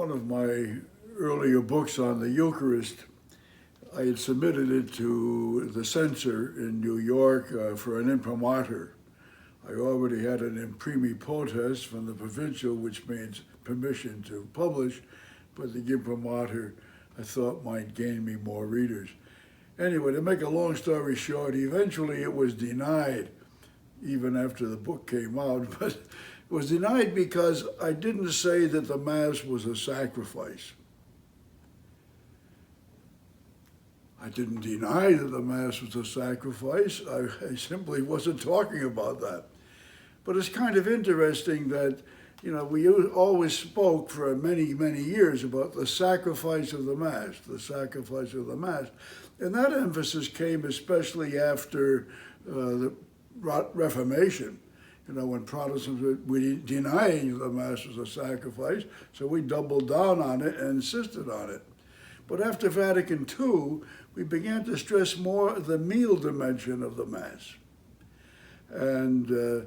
one of my earlier books on the Eucharist, I had submitted it to the censor in New York for an imprimatur. I already had an imprimi potest from the provincial, which means permission to publish, but the imprimatur I thought might gain me more readers. Anyway, to make a long story short, eventually it was denied, even after the book came out, but it was denied because I didn't say that the Mass was a sacrifice. I didn't deny that the Mass was a sacrifice. I simply wasn't talking about that. But it's kind of interesting that, we always spoke for many, many years about the sacrifice of the Mass, the sacrifice of the Mass. And that emphasis came especially after the Reformation, when Protestants were denying the Mass was a sacrifice, so we doubled down on it and insisted on it. But after Vatican II, we began to stress more the meal dimension of the Mass. And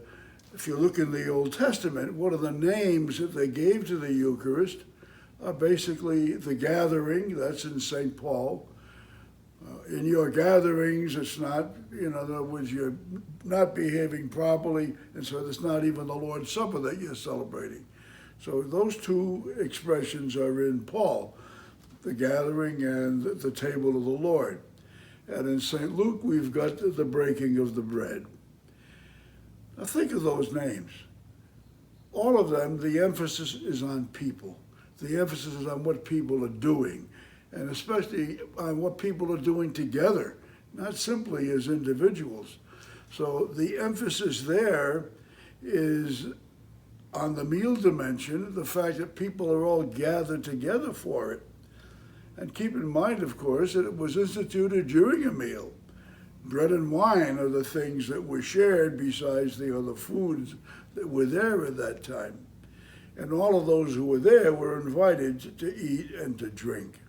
if you look in the Old Testament, one of the names that they gave to the Eucharist are basically the gathering, that's in St. Paul. In your gatherings, it's not, in other words, you're not behaving properly, and so it's not even the Lord's Supper that you're celebrating. So those two expressions are in Paul, the gathering and the table of the Lord. And in St. Luke, we've got the breaking of the bread. Now think of those names. All of them, the emphasis is on people. The emphasis is on what people are doing, and especially on what people are doing together, not simply as individuals. So the emphasis there is on the meal dimension, the fact that people are all gathered together for it. And keep in mind, of course, that it was instituted during a meal. Bread and wine are the things that were shared besides the other foods that were there at that time. And all of those who were there were invited to eat and to drink.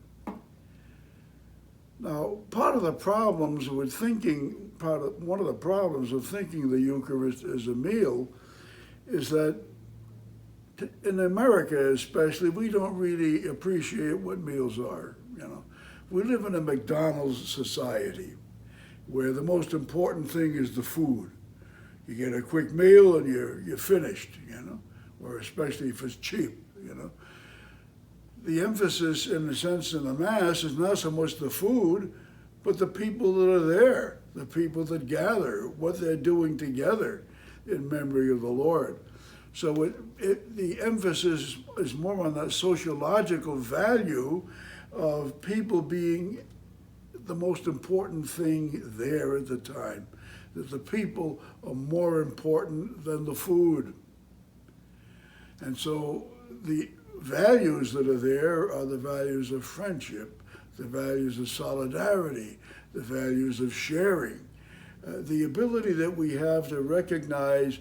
Now, one of the problems of thinking the Eucharist as a meal is that in America especially, we don't really appreciate what meals are. We live in a McDonald's society where the most important thing is the food. You get a quick meal and you're finished, or especially if it's cheap, The emphasis, in a sense, in the Mass is not so much the food, but the people that are there, the people that gather, what they're doing together in memory of the Lord. So the emphasis is more on that sociological value of people being the most important thing there at the time, that the people are more important than the food. And so the values that are there are the values of friendship, the values of solidarity, the values of sharing, the ability that we have to recognize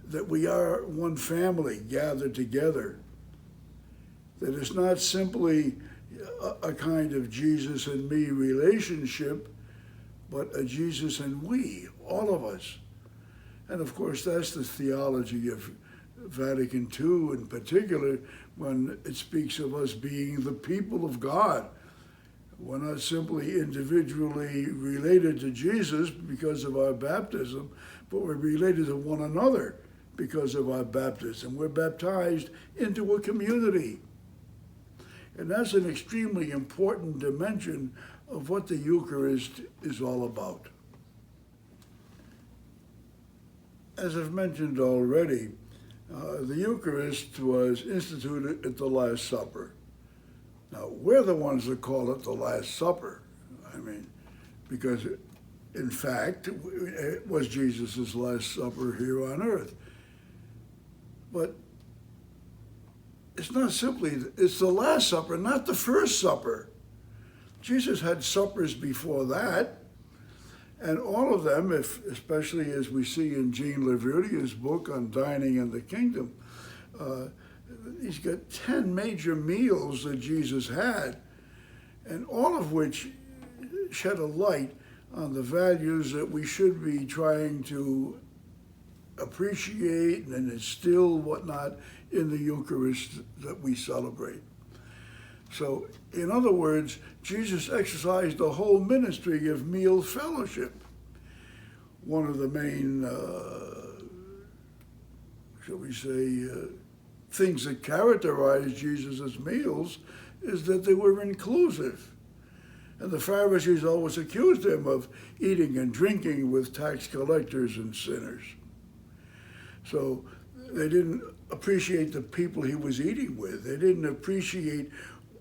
that we are one family gathered together, that it's not simply a kind of Jesus and me relationship, but a Jesus and we, all of us. And of course, that's the theology of Vatican II in particular, when it speaks of us being the people of God. We're not simply individually related to Jesus because of our baptism, but we're related to one another because of our baptism. We're baptized into a community. And that's an extremely important dimension of what the Eucharist is all about. As I've mentioned already, the Eucharist was instituted at the Last Supper. Now, we're the ones that call it the Last Supper. Because in fact, it was Jesus' Last Supper here on earth. But it's not simply, it's the Last Supper, not the First Supper. Jesus had suppers before that, and all of them, especially as we see in Jean Leverrier's book on dining in the kingdom, he's got 10 major meals that Jesus had, and all of which shed a light on the values that we should be trying to appreciate and instill whatnot in the Eucharist that we celebrate. So, in other words, Jesus exercised the whole ministry of meal fellowship. One of the main, shall we say, things that characterized Jesus' meals is that they were inclusive. And the Pharisees always accused him of eating and drinking with tax collectors and sinners. So they didn't appreciate the people he was eating with. They didn't appreciate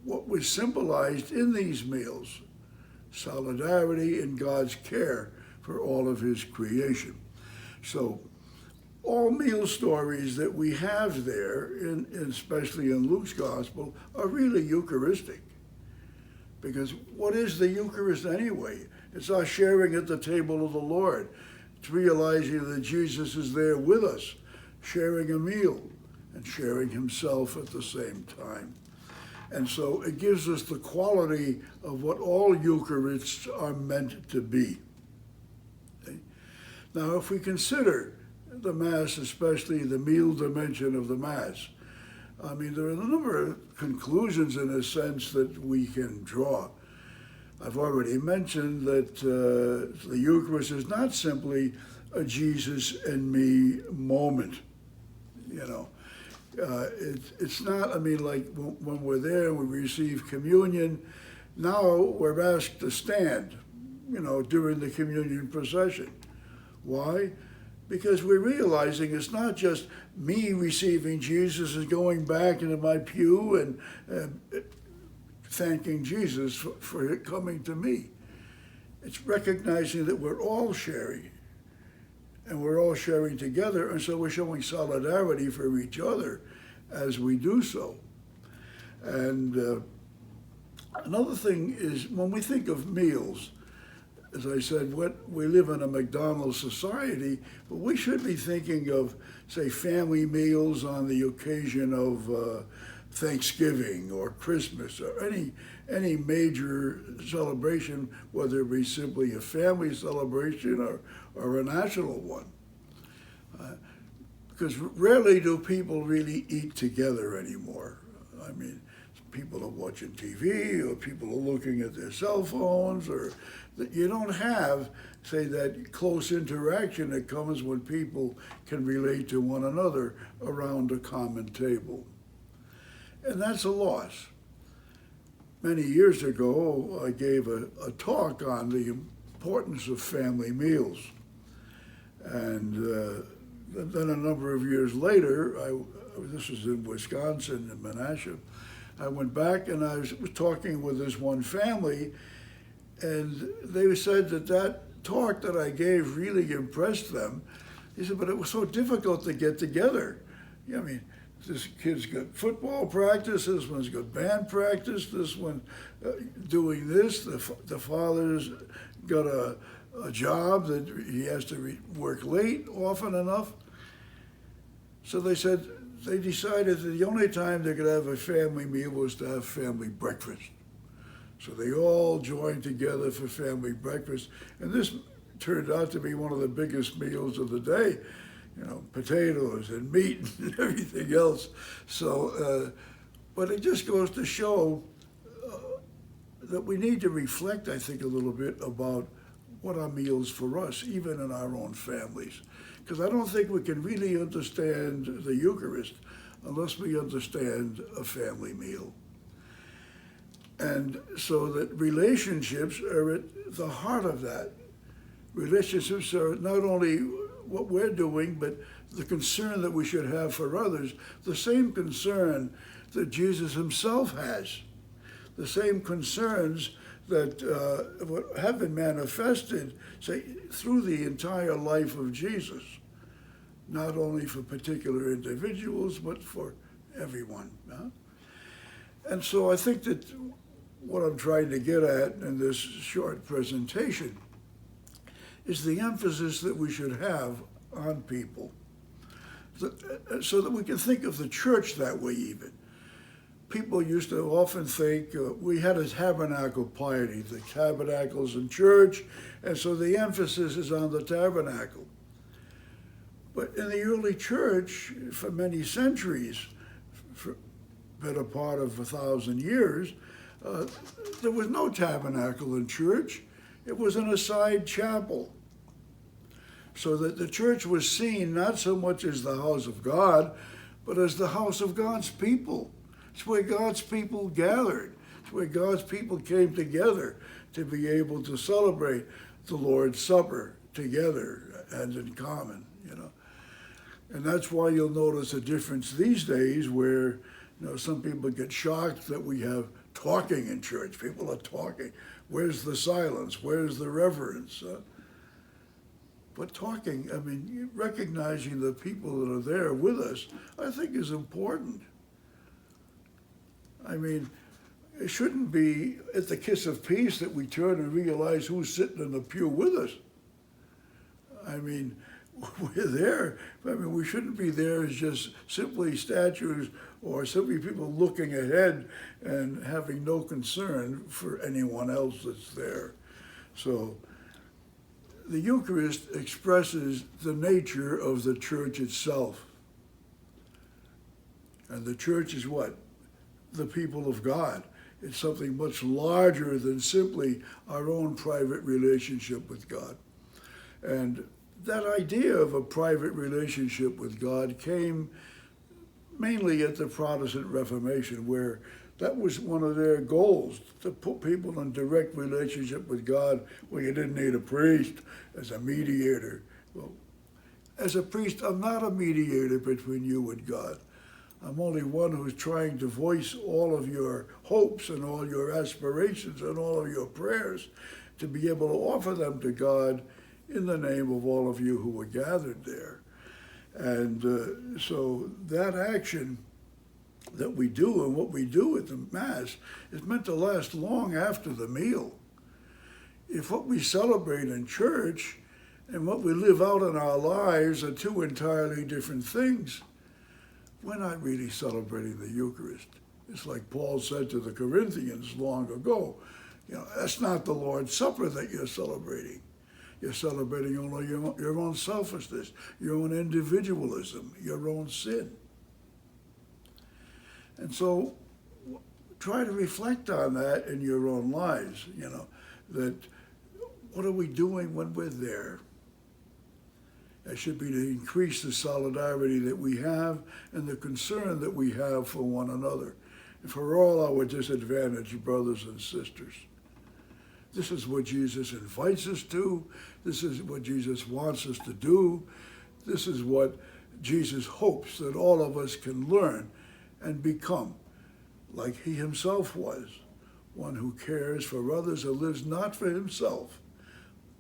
what was symbolized in these meals: solidarity and God's care for all of his creation. So all meal stories that we have there, especially in Luke's gospel, are really Eucharistic. Because what is the Eucharist anyway? It's our sharing at the table of the Lord. It's realizing that Jesus is there with us, sharing a meal and sharing himself at the same time. And so it gives us the quality of what all Eucharists are meant to be. Okay? Now, if we consider the Mass, especially the meal dimension of the Mass, I mean, there are a number of conclusions, in a sense, that we can draw. I've already mentioned that the Eucharist is not simply a Jesus and me moment. You know, it's not, I mean, like when we're there and we receive communion, now we're asked to stand, you know, during the communion procession. Why? Because we're realizing it's not just me receiving Jesus and going back into my pew and thanking Jesus for it coming to me. It's recognizing that we're all sharing, and we're all sharing together, and so we're showing solidarity for each other as we do so. And another thing is, when we think of meals, as I said, we live in a McDonald's society, but we should be thinking of, say, family meals on the occasion of Thanksgiving or Christmas or any major celebration, whether it be simply a family celebration or a national one. Because rarely do people really eat together anymore. I mean, people are watching TV, or people are looking at their cell phones, or that you don't have, say, that close interaction that comes when people can relate to one another around a common table. And that's a loss. Many years ago, I gave a talk on the importance of family meals. And then a number of years later, this was in Wisconsin, in Menasha, I went back and I was talking with this one family, and they said that talk that I gave really impressed them. He said, but it was so difficult to get together. I mean, this kid's got football practice, this one's got band practice, this one doing this, the father's got a job that he has to work late often enough. So they said, they decided that the only time they could have a family meal was to have family breakfast. So they all joined together for family breakfast, and this turned out to be one of the biggest meals of the day. You know, potatoes and meat and everything else. So, but it just goes to show that we need to reflect, I think, a little bit about what are meals for us, even in our own families. Because I don't think we can really understand the Eucharist unless we understand a family meal. And so that relationships are at the heart of that. Relationships are not only what we're doing, but the concern that we should have for others, the same concern that Jesus himself has, the same concerns that have been manifested, say, through the entire life of Jesus, not only for particular individuals, but for everyone. And so I think that what I'm trying to get at in this short presentation is the emphasis that we should have on people, so that we can think of the church that way even. People used to often think we had a tabernacle piety, the tabernacles in church, and so the emphasis is on the tabernacle. But in the early church, for many centuries, better part of 1,000 years, there was no tabernacle in church. It was in a side chapel. So that the church was seen not so much as the house of God, but as the house of God's people. It's where God's people gathered. It's where God's people came together to be able to celebrate the Lord's Supper together and in common, you know. And that's why you'll notice a difference these days where, you know, some people get shocked that we have talking in church. People are talking. Where's the silence? Where's the reverence? But talking, I mean, recognizing the people that are there with us, I think is important. I mean, it shouldn't be at the kiss of peace that we turn and realize who's sitting in the pew with us. I mean, we're there. I mean, we shouldn't be there as just simply statues or simply people looking ahead and having no concern for anyone else that's there. So the Eucharist expresses the nature of the church itself. And the church is what? The people of God. It's something much larger than simply our own private relationship with God. And that idea of a private relationship with God came mainly at the Protestant Reformation, where that was one of their goals, to put people in direct relationship with God where you didn't need a priest as a mediator. Well, as a priest, I'm not a mediator between you and God. I'm only one who's trying to voice all of your hopes and all your aspirations and all of your prayers to be able to offer them to God in the name of all of you who are gathered there. And so that action that we do and what we do at the Mass is meant to last long after the meal. If what we celebrate in church and what we live out in our lives are two entirely different things, we're not really celebrating the Eucharist. It's like Paul said to the Corinthians long ago, you know, that's not the Lord's Supper that you're celebrating. You're celebrating only your own selfishness, your own individualism, your own sin. And so try to reflect on that in your own lives, you know, that what are we doing when we're there? It should be to increase the solidarity that we have and the concern that we have for one another and for all our disadvantaged brothers and sisters. This is what Jesus invites us to. This is what Jesus wants us to do. This is what Jesus hopes that all of us can learn and become, like he himself was, one who cares for others and lives not for himself,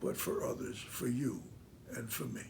but for others, for you and for me.